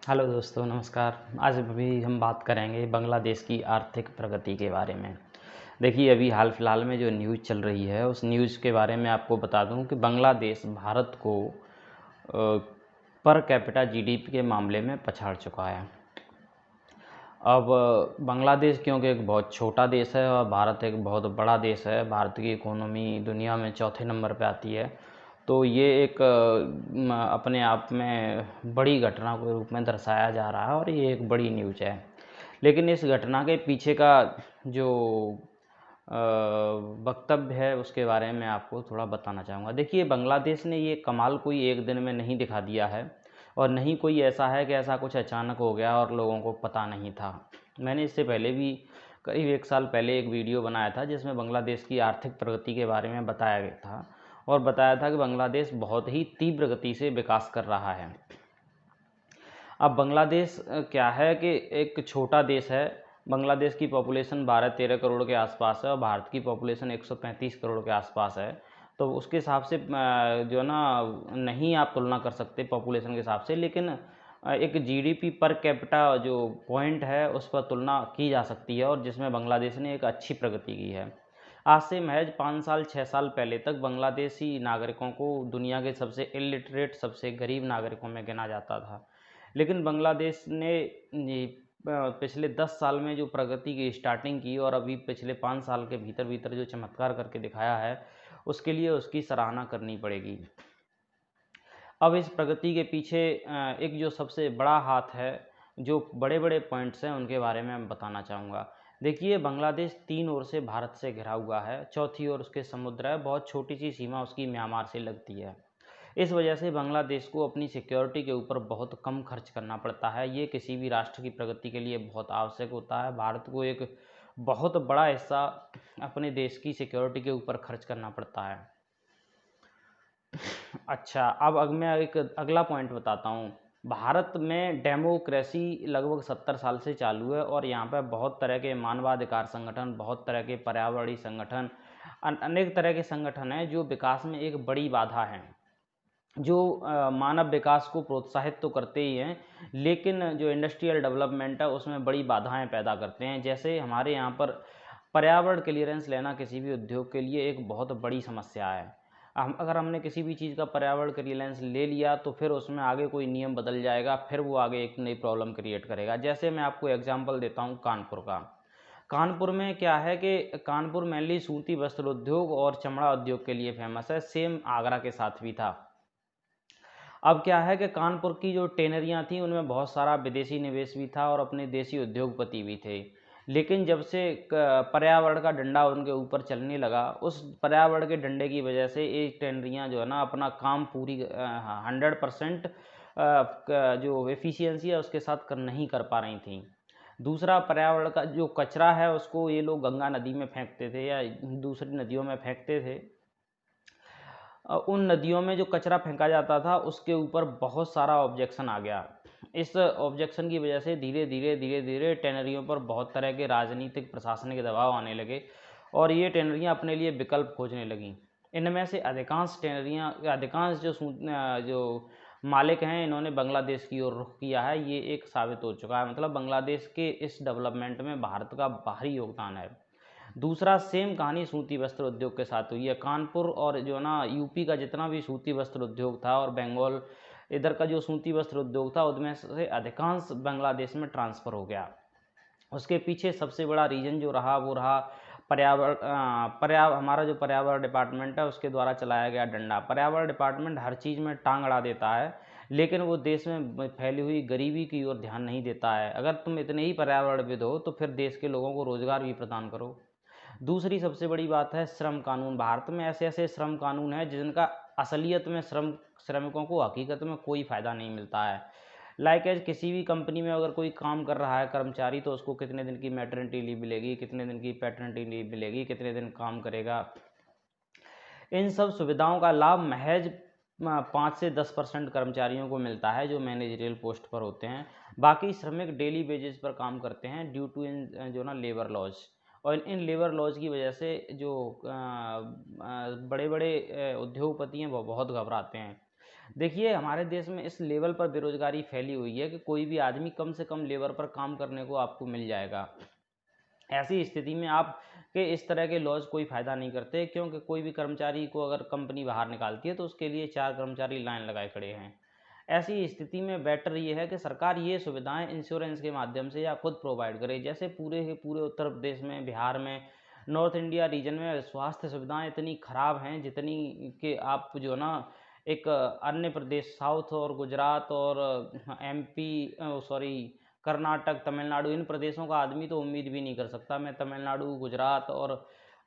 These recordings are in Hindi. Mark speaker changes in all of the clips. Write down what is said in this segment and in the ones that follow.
Speaker 1: हेलो दोस्तों, नमस्कार। आज अभी हम बात करेंगे बांग्लादेश की आर्थिक प्रगति के बारे में। देखिए, अभी हाल फिलहाल में जो न्यूज़ चल रही है उस न्यूज़ के बारे में आपको बता दूं कि बांग्लादेश भारत को पर कैपिटा जीडीपी के मामले में पछाड़ चुका है। अब बांग्लादेश क्योंकि एक बहुत छोटा देश है और भारत एक बहुत बड़ा देश है, भारत की इकोनॉमी दुनिया में चौथे नंबर पे आती है, तो ये एक अपने आप में बड़ी घटना के रूप में दर्शाया जा रहा है और ये एक बड़ी न्यूज़ है। लेकिन इस घटना के पीछे का जो वक्तव्य है उसके बारे में आपको थोड़ा बताना चाहूँगा। देखिए, बांग्लादेश ने ये कमाल कोई एक दिन में नहीं दिखा दिया है और नहीं कोई ऐसा है कि ऐसा कुछ अचानक हो गया और लोगों को पता नहीं था। मैंने इससे पहले भी करीब 1 साल पहले एक वीडियो बनाया था जिसमें बांग्लादेश की आर्थिक प्रगति के बारे में बताया गया था और बताया था कि बांग्लादेश बहुत ही तीव्र गति से विकास कर रहा है। अब बांग्लादेश क्या है कि एक छोटा देश है। बांग्लादेश की पॉपुलेशन 12-13 करोड़ के आसपास है और भारत की पॉपुलेशन 135 करोड़ के आसपास है। तो उसके हिसाब से जो है ना, नहीं आप तुलना कर सकते पॉपुलेशन के हिसाब से, लेकिन एक जीडीपी पर कैपिटा जो पॉइंट है उस पर तुलना की जा सकती है और जिसमें बांग्लादेश ने एक अच्छी प्रगति की है। आज से महज 5 साल 6 साल पहले तक बांग्लादेशी नागरिकों को दुनिया के सबसे इलिटरेट, सबसे गरीब नागरिकों में गिना जाता था। लेकिन बांग्लादेश ने पिछले 10 साल में जो प्रगति की स्टार्टिंग की और अभी पिछले 5 साल के भीतर भीतर जो चमत्कार करके दिखाया है, उसके लिए उसकी सराहना करनी पड़ेगी। अब इस प्रगति के पीछे एक जो सबसे बड़ा हाथ है, जो बड़े बड़े पॉइंट्स हैं उनके बारे में मैं बताना चाहूँगा। देखिए, बांग्लादेश 3 ओर से भारत से घिरा हुआ है, चौथी ओर उसके समुद्र है, बहुत छोटी सी सीमा उसकी म्यांमार से लगती है। इस वजह से बांग्लादेश को अपनी सिक्योरिटी के ऊपर बहुत कम खर्च करना पड़ता है। ये किसी भी राष्ट्र की प्रगति के लिए बहुत आवश्यक होता है। भारत को एक बहुत बड़ा हिस्सा अपने देश की सिक्योरिटी के ऊपर खर्च करना पड़ता है। अच्छा, अब मैं एक अगला पॉइंट बताता हूँ। भारत में डेमोक्रेसी लगभग 70 साल से चालू है और यहाँ पर बहुत तरह के मानवाधिकार संगठन, बहुत तरह के पर्यावरणीय संगठन, अनेक तरह के संगठन हैं जो विकास में एक बड़ी बाधा हैं, जो मानव विकास को प्रोत्साहित तो करते ही हैं, लेकिन जो इंडस्ट्रियल डेवलपमेंट है उसमें बड़ी बाधाएं पैदा करते हैं। जैसे हमारे यहाँ पर पर्यावरण क्लियरेंस लेना किसी भी उद्योग के लिए एक बहुत बड़ी समस्या है। अगर हमने किसी भी चीज़ का पर्यावरण क्लियरेंस ले लिया तो फिर उसमें आगे कोई नियम बदल जाएगा, फिर वो आगे एक नई प्रॉब्लम क्रिएट करेगा। जैसे मैं आपको एग्जांपल देता हूँ कानपुर का। कानपुर में क्या है कि कानपुर मेनली सूती वस्त्र उद्योग और चमड़ा उद्योग के लिए फेमस है, सेम आगरा के साथ भी था। अब क्या है कि कानपुर की जो टेनरियाँ थीं उनमें बहुत सारा विदेशी निवेश भी था और अपने देसी उद्योगपति भी थे। लेकिन जब से पर्यावरण का डंडा उनके ऊपर चलने लगा, उस पर्यावरण के डंडे की वजह से ये टेनरियाँ जो है ना अपना काम पूरी 100% जो एफिशिएंसी है उसके साथ नहीं कर पा रही थी। दूसरा, पर्यावरण का जो कचरा है उसको ये लोग गंगा नदी में फेंकते थे या दूसरी नदियों में फेंकते थे। उन नदियों में जो कचरा फेंका जाता था उसके ऊपर बहुत सारा ऑब्जेक्शन आ गया। इस ऑब्जेक्शन की वजह से धीरे धीरे टेनरियों पर बहुत तरह के राजनीतिक प्रशासनिक दबाव आने लगे और ये टेनरियाँ अपने लिए विकल्प खोजने लगीं। इनमें से अधिकांश जो मालिक हैं इन्होंने बांग्लादेश की ओर रुख किया है। ये एक साबित हो चुका है, मतलब बांग्लादेश के इस डेवलपमेंट में भारत का भारी योगदान है। दूसरा, सेम कहानी सूती वस्त्र उद्योग के साथ हुई है। कानपुर और जो ना यूपी का जितना भी सूती वस्त्र उद्योग था और बंगाल इधर का जो सूती वस्त्र उद्योग था उनमें से अधिकांश बांग्लादेश में ट्रांसफ़र हो गया। उसके पीछे सबसे बड़ा रीज़न जो रहा वो रहा हमारा जो पर्यावरण डिपार्टमेंट है उसके द्वारा चलाया गया डंडा। पर्यावरण डिपार्टमेंट हर चीज़ में टांग अड़ा देता है, लेकिन वो देश में फैली हुई गरीबी की ओर ध्यान नहीं देता है। अगर तुम इतने ही पर्यावरणविद हो तो फिर देश के लोगों को रोज़गार भी प्रदान करो। दूसरी सबसे बड़ी बात है श्रम कानून। भारत में ऐसे ऐसे श्रम कानून हैं जिनका असलियत में श्रमिकों को हकीकत में कोई फ़ायदा नहीं मिलता है। लाइक एज किसी भी कंपनी में अगर कोई काम कर रहा है कर्मचारी, तो उसको कितने दिन की मैटरनिटी लीव मिलेगी, कितने दिन की पैटर्निटी लीव मिलेगी, कितने दिन काम करेगा। इन सब सुविधाओं का लाभ महज 5 से 10% कर्मचारियों को मिलता है जो मैनेजरियल पोस्ट पर होते हैं। बाकी श्रमिक डेली बेसिस पर काम करते हैं ड्यू टू इन जो ना लेबर लॉज। और इन लेबर लॉज की वजह से जो बड़े बड़े उद्योगपति हैं वो बहुत घबराते हैं। देखिए हमारे देश में इस लेवल पर बेरोजगारी फैली हुई है कि कोई भी आदमी कम से कम लेबर पर काम करने को आपको मिल जाएगा। ऐसी स्थिति में आप के इस तरह के लॉज कोई फ़ायदा नहीं करते, क्योंकि कोई भी कर्मचारी को अगर कंपनी बाहर निकालती है तो उसके लिए 4 कर्मचारी लाइन लगाए खड़े हैं। ऐसी स्थिति में बेटर ये है कि सरकार ये सुविधाएं इंश्योरेंस के माध्यम से या खुद प्रोवाइड करे। जैसे पूरे के पूरे उत्तर प्रदेश में, बिहार में, नॉर्थ इंडिया रीजन में स्वास्थ्य सुविधाएं इतनी ख़राब हैं जितनी कि आप जो ना एक अन्य प्रदेश साउथ और गुजरात और एमपी, सॉरी, कर्नाटक, तमिलनाडु, इन प्रदेशों का आदमी तो उम्मीद भी नहीं कर सकता। मैं तमिलनाडु, गुजरात और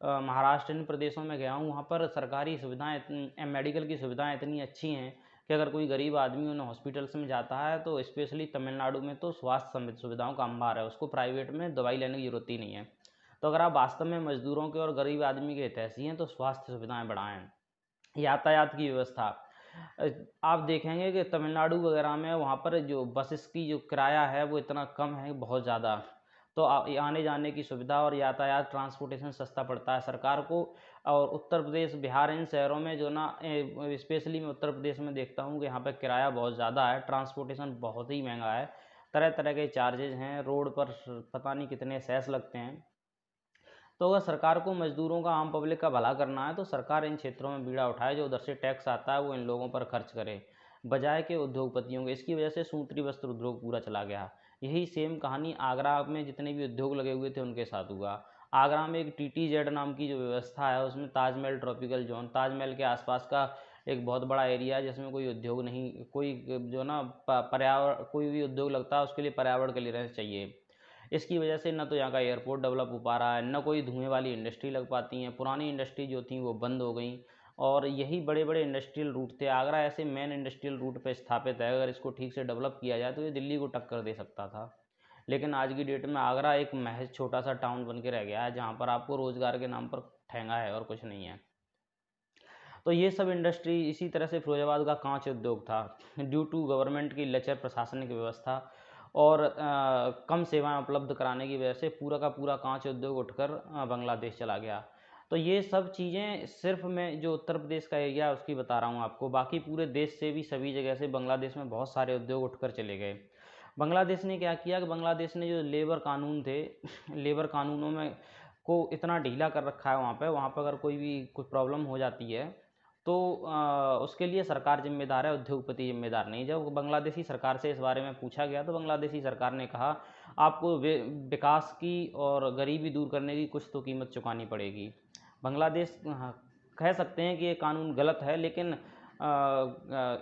Speaker 1: महाराष्ट्र, इन प्रदेशों में गया हूँ। वहाँ पर सरकारी सुविधाएं, मेडिकल की सुविधाएं इतनी अच्छी हैं कि अगर कोई गरीब आदमी उन हॉस्पिटल्स में जाता है तो स्पेशली तमिलनाडु में तो स्वास्थ्य सुविधाओं का अंबार है, उसको प्राइवेट में दवाई लेने की ज़रूरत ही नहीं है। तो अगर आप वास्तव में मजदूरों के और गरीब आदमी के हितैषी हैं तो स्वास्थ्य सुविधाएं बढ़ाएं। यातायात की व्यवस्था, आप देखेंगे कि तमिलनाडु वगैरह में वहाँ पर जो बसेस की जो किराया है वो इतना कम है, बहुत ज़्यादा। तो आने जाने की सुविधा और यातायात ट्रांसपोर्टेशन सस्ता पड़ता है सरकार को। और उत्तर प्रदेश, बिहार, इन शहरों में जो ना स्पेशली मैं उत्तर प्रदेश में देखता हूँ कि यहाँ पर किराया बहुत ज़्यादा है, ट्रांसपोर्टेशन बहुत ही महंगा है, तरह तरह के चार्जेज हैं, रोड पर पता नहीं कितने सेस लगते हैं। तो अगर सरकार को मजदूरों का, आम पब्लिक का भला करना है तो सरकार इन क्षेत्रों में बीड़ा उठाए, जो उधर से टैक्स आता है वो इन लोगों पर खर्च करे बजाय के उद्योगपतियों के। इसकी वजह से सूती वस्त्र उद्योग पूरा चला गया। यही सेम कहानी आगरा में जितने भी उद्योग लगे हुए थे उनके साथ हुआ। आगरा में एक TTZ नाम की जो व्यवस्था है उसमें ताजमहल ट्रॉपिकल जोन, ताजमहल के आसपास का एक बहुत बड़ा एरिया है जिसमें कोई उद्योग नहीं, कोई जो ना पर्यावरण, कोई भी उद्योग लगता है उसके लिए पर्यावरण क्लियरेंस चाहिए। इसकी वजह से न तो यहाँ का एयरपोर्ट डेवलप हो पा रहा है, न कोई धुएं वाली इंडस्ट्री लग पाती हैं, पुरानी इंडस्ट्री जो थी वो बंद हो गई। और यही बड़े बड़े इंडस्ट्रियल रूट थे। आगरा ऐसे मेन इंडस्ट्रियल रूट पे स्थापित है, अगर इसको ठीक से डेवलप किया जाए तो ये दिल्ली को टक्कर दे सकता था। लेकिन आज की डेट में आगरा एक महज छोटा सा टाउन बन के रह गया है जहाँ पर आपको रोज़गार के नाम पर ठेंगा है और कुछ नहीं है। तो ये सब इंडस्ट्री, इसी तरह से फिरोजाबाद का कांच उद्योग था। ड्यू टू गवर्नमेंट की लचर प्रशासनिक व्यवस्था और कम सेवाएं उपलब्ध कराने की वजह से पूरा का पूरा कांच उद्योग उठकर बांग्लादेश चला गया। तो ये सब चीज़ें सिर्फ मैं जो उत्तर प्रदेश का एरिया है उसकी बता रहा हूँ आपको, बाकी पूरे देश से भी सभी जगह से बांग्लादेश में बहुत सारे उद्योग उठकर चले गए। बांग्लादेश ने क्या किया कि बांग्लादेश ने जो लेबर कानून थे, लेबर कानूनों में को इतना ढीला कर रखा है वहाँ पर अगर कोई भी कोई प्रॉब्लम हो जाती है तो उसके लिए सरकार जिम्मेदार है, उद्योगपति जिम्मेदार नहीं। जब बांग्लादेशी सरकार से इस बारे में पूछा गया तो बांग्लादेशी सरकार ने कहा आपको विकास की और गरीबी दूर करने की कुछ तो कीमत चुकानी पड़ेगी। बांग्लादेश, हाँ, कह सकते हैं कि ये कानून गलत है, लेकिन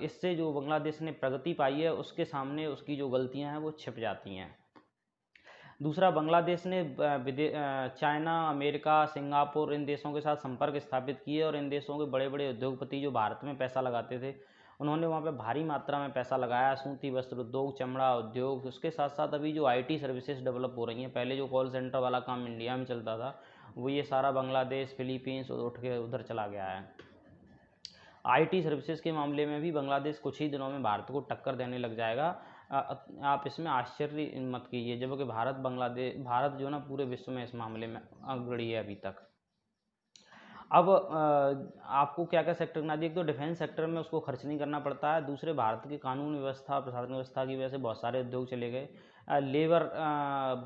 Speaker 1: इससे जो बांग्लादेश ने प्रगति पाई है उसके सामने उसकी जो गलतियां हैं वो छिप जाती हैं। दूसरा, बांग्लादेश ने चाइना, अमेरिका, सिंगापुर, इन देशों के साथ संपर्क स्थापित किए और इन देशों के बड़े बड़े उद्योगपति जो भारत में पैसा लगाते थे उन्होंने वहाँ पे भारी मात्रा में पैसा लगाया। सूती वस्त्र उद्योग, चमड़ा उद्योग, उसके साथ साथ अभी जो IT सर्विसेज डेवलप हो रही हैं, पहले जो कॉल सेंटर वाला काम इंडिया में चलता था वो ये सारा बांग्लादेश, फिलीपींस उठ के उधर चला गया है। IT सर्विसेज के मामले में भी बांग्लादेश कुछ ही दिनों में भारत को टक्कर देने लग जाएगा। आप इसमें आश्चर्य मत कीजिए, जबकि भारत जो ना पूरे विश्व में इस मामले में अग्रणी है अभी तक। अब आपको क्या क्या सेक्टर गिना दिए, एक तो डिफेंस सेक्टर में उसको खर्च नहीं करना पड़ता है, दूसरे भारत की कानून व्यवस्था, प्रशासन व्यवस्था की वजह से बहुत सारे उद्योग चले गए। लेबर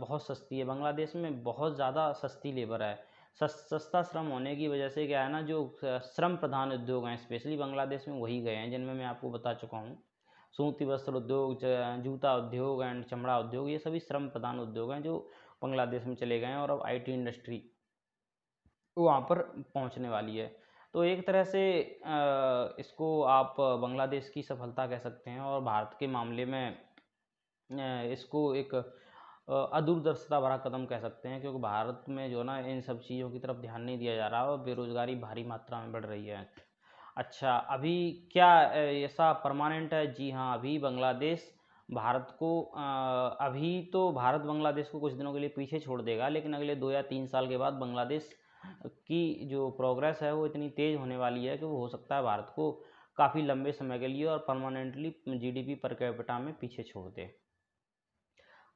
Speaker 1: बहुत सस्ती है बांग्लादेश में, बहुत ज़्यादा सस्ती लेबर है। सस्ता श्रम होने की वजह से क्या है ना, जो श्रम प्रधान उद्योग हैं स्पेशली बांग्लादेश में वही गए हैं, जिनमें मैं आपको बता चुका हूँ। सूती वस्त्र उद्योग, जूता उद्योग एंड चमड़ा उद्योग, ये सभी श्रम प्रधान उद्योग हैं जो बांग्लादेश में चले गए हैं और अब IT इंडस्ट्री वहाँ पर पहुँचने वाली है। तो एक तरह से इसको आप बांग्लादेश की सफलता कह सकते हैं और भारत के मामले में इसको एक अदूरदर्शिता भरा कदम कह सकते हैं, क्योंकि भारत में जो ना इन सब चीज़ों की तरफ ध्यान नहीं दिया जा रहा और बेरोज़गारी भारी मात्रा में बढ़ रही है। अच्छा, अभी क्या ऐसा परमानेंट है? जी हाँ, अभी बांग्लादेश भारत को अभी तो भारत बांग्लादेश को कुछ दिनों के लिए पीछे छोड़ देगा, लेकिन अगले 2 या 3 साल के बाद बांग्लादेश की जो प्रोग्रेस है वो इतनी तेज़ होने वाली है कि वो हो सकता है भारत को काफ़ी लंबे समय के लिए और परमानेंटली GDP पर कैपिटा में पीछे छोड़ दे।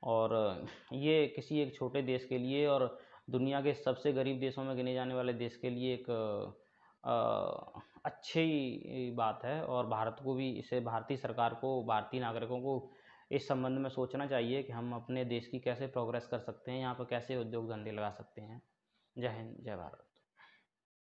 Speaker 1: और ये किसी एक छोटे देश के लिए और दुनिया के सबसे गरीब देशों में गिने जाने वाले देश के लिए एक अच्छी बात है और भारत को भी इसे, भारतीय सरकार को, भारतीय नागरिकों को इस संबंध में सोचना चाहिए कि हम अपने देश की कैसे प्रोग्रेस कर सकते हैं, यहाँ पर कैसे उद्योग धंधे लगा सकते हैं। जय हिंद, जय भारत।